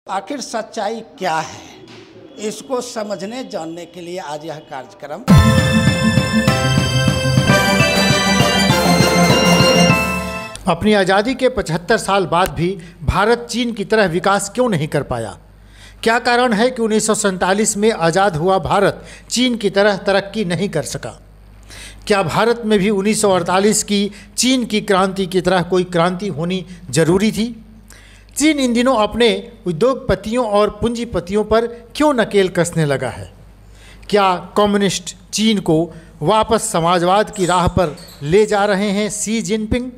आखिर सच्चाई क्या है, इसको समझने जानने के लिए आज यह कार्यक्रम। अपनी आज़ादी के 75 साल बाद भी भारत चीन की तरह विकास क्यों नहीं कर पाया? क्या कारण है कि 1947 में आज़ाद हुआ भारत चीन की तरह तरक्की नहीं कर सका? क्या भारत में भी 1948 की चीन की क्रांति की तरह कोई क्रांति होनी जरूरी थी? चीन इन दिनों अपने उद्योगपतियों और पूंजीपतियों पर क्यों नकेल कसने लगा है? क्या कम्युनिस्ट चीन को वापस समाजवाद की राह पर ले जा रहे हैं शी जिनपिंग?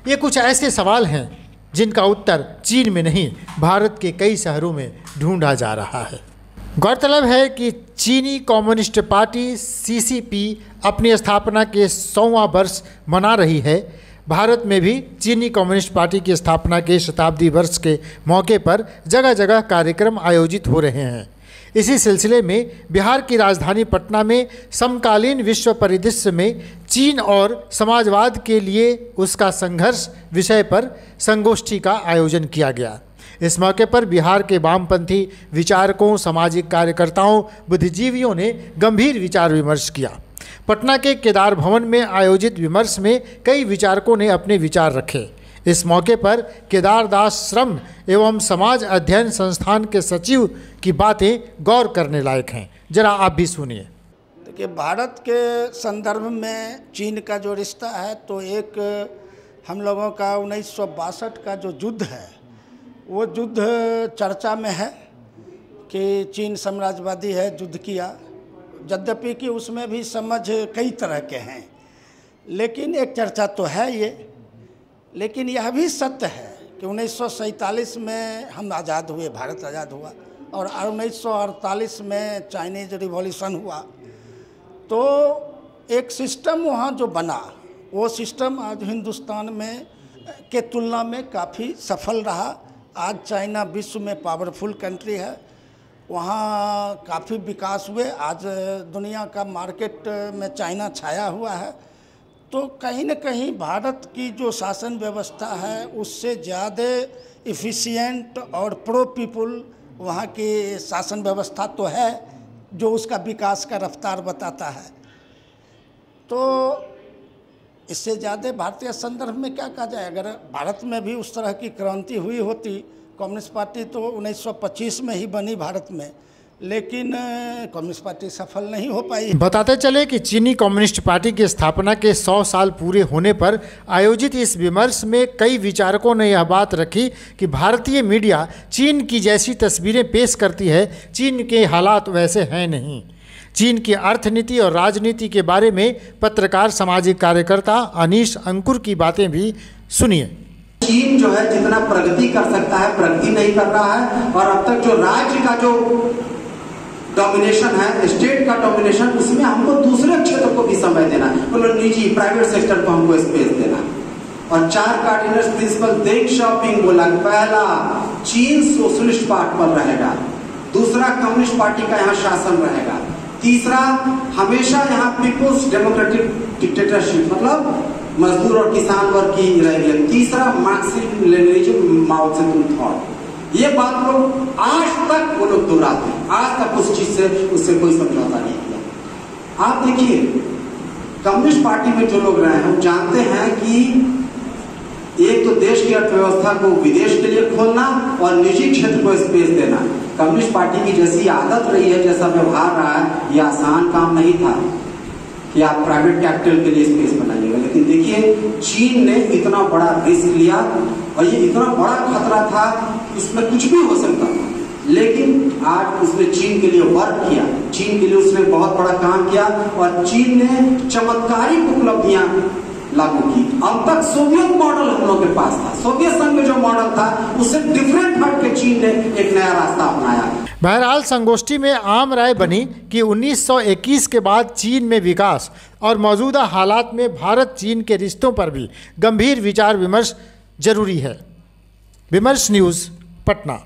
ये कुछ ऐसे सवाल हैं जिनका उत्तर चीन में नहीं, भारत के कई शहरों में ढूंढा जा रहा है। गौरतलब है कि चीनी कम्युनिस्ट पार्टी CCP अपनी स्थापना के 100वां वर्ष मना रही है। भारत में भी चीनी कम्युनिस्ट पार्टी की स्थापना के शताब्दी वर्ष के मौके पर जगह जगह कार्यक्रम आयोजित हो रहे हैं। इसी सिलसिले में बिहार की राजधानी पटना में समकालीन विश्व परिदृश्य में चीन और समाजवाद के लिए उसका संघर्ष विषय पर संगोष्ठी का आयोजन किया गया। इस मौके पर बिहार के वामपंथी विचारकों, सामाजिक कार्यकर्ताओं, बुद्धिजीवियों ने गंभीर विचार विमर्श किया। पटना के केदार भवन में आयोजित विमर्श में कई विचारकों ने अपने विचार रखे। इस मौके पर केदार दास श्रम एवं समाज अध्ययन संस्थान के सचिव की बातें गौर करने लायक हैं। जरा आप भी सुनिए। देखिए, भारत के संदर्भ में चीन का जो रिश्ता है, तो एक हम लोगों का 1962 का जो युद्ध है, वो युद्ध चर्चा में है कि चीन साम्राज्यवादी है, युद्ध किया। यद्यपि कि उसमें भी समझ कई तरह के हैं, लेकिन एक चर्चा तो है ये। लेकिन यह भी सत्य है कि 1947 में हम आज़ाद हुए, भारत आज़ाद हुआ, और 1948 में चाइनीज रिवॉल्यूशन हुआ। तो एक सिस्टम वहाँ जो बना, वो सिस्टम आज हिंदुस्तान में के तुलना में काफ़ी सफल रहा। आज चाइना विश्व में पावरफुल कंट्री है, वहाँ काफ़ी विकास हुए। आज दुनिया का मार्केट में चाइना छाया हुआ है। तो कहीं न कहीं भारत की जो शासन व्यवस्था है, उससे ज़्यादा इफ़िशिएंट और प्रो पीपुल वहाँ की शासन व्यवस्था तो है, जो उसका विकास का रफ्तार बताता है। तो इससे ज़्यादा भारतीय संदर्भ में क्या कहा जाए? अगर भारत में भी उस तरह की क्रांति हुई होती, कम्युनिस्ट पार्टी तो 1925 में ही बनी भारत में, लेकिन कम्युनिस्ट पार्टी सफल नहीं हो पाई। बताते चले कि चीनी कम्युनिस्ट पार्टी की स्थापना के 100 साल पूरे होने पर आयोजित इस विमर्श में कई विचारकों ने यह बात रखी कि भारतीय मीडिया चीन की जैसी तस्वीरें पेश करती है, चीन के हालात वैसे हैं नहीं। चीन की अर्थनीति और राजनीति के बारे में पत्रकार, सामाजिक कार्यकर्ता अनीश अंकुर की बातें भी सुनिए। चीन जो है जितना प्रगति कर सकता है, प्रगति नहीं कर रहा है, और अब तक जो राज्य का जो डोमिनेशन है, स्टेट का डोमिनेशन, उसमें हमको दूसरे क्षेत्र को भी समय देना, मतलब निजी प्राइवेट सेक्टर को हमको स्पेस देना। और 4 कार्डिनल प्रिंसिपल देंग शॉपिंग बोला, पहला चीन सोशलिस्ट पार्ट पर रहेगा, दूसरा कम्युनिस्ट पार्टी का यहाँ शासन रहेगा, तीसरा हमेशा यहाँ पीपुल्स डेमोक्रेटिक डिक्टेटरशिप, मतलब मजदूर और किसान वर्ग की रहेगी, तीसरा मार्क्सिज्म लेनिनिज्म माओ सेतुंग थॉट। ये बात लोग आज तक वो लोग दोहराते हैं, आज तक उस चीज से उससे कोई समझौता नहीं किया। आप देखिए, कम्युनिस्ट पार्टी में जो लोग रहे हैं, हम जानते हैं कि एक तो देश की अर्थव्यवस्था को विदेश के लिए खोलना और निजी क्षेत्र को स्पेस देना। कम्युनिस्ट पार्टी की जैसी आदत रही है, जैसा व्यवहार रहा है, यह आसान काम नहीं था कि आप प्राइवेट कैपिटल के लिए स्पेस बनाइएगा। लेकिन देखिए, चीन ने इतना बड़ा रिस्क लिया और ये इतना बड़ा खतरा था कि उसमें कुछ भी हो सकता था, लेकिन आज उसने चीन के लिए वर्क किया, चीन के लिए उसने बहुत बड़ा काम किया, और चीन ने चमत्कारिक उपलब्धियां लागू की। अब तक सोवियत मॉडल हम लोग के पास था, सोवियत संघ में जो मॉडल था उससे डिफरेंट हट के चीन ने एक नया रास्ता अपनाया। बहरहाल संगोष्ठी में आम राय बनी कि 1921 के बाद चीन में विकास और मौजूदा हालात में भारत चीन के रिश्तों पर भी गंभीर विचार विमर्श जरूरी है। विमर्श न्यूज़, पटना।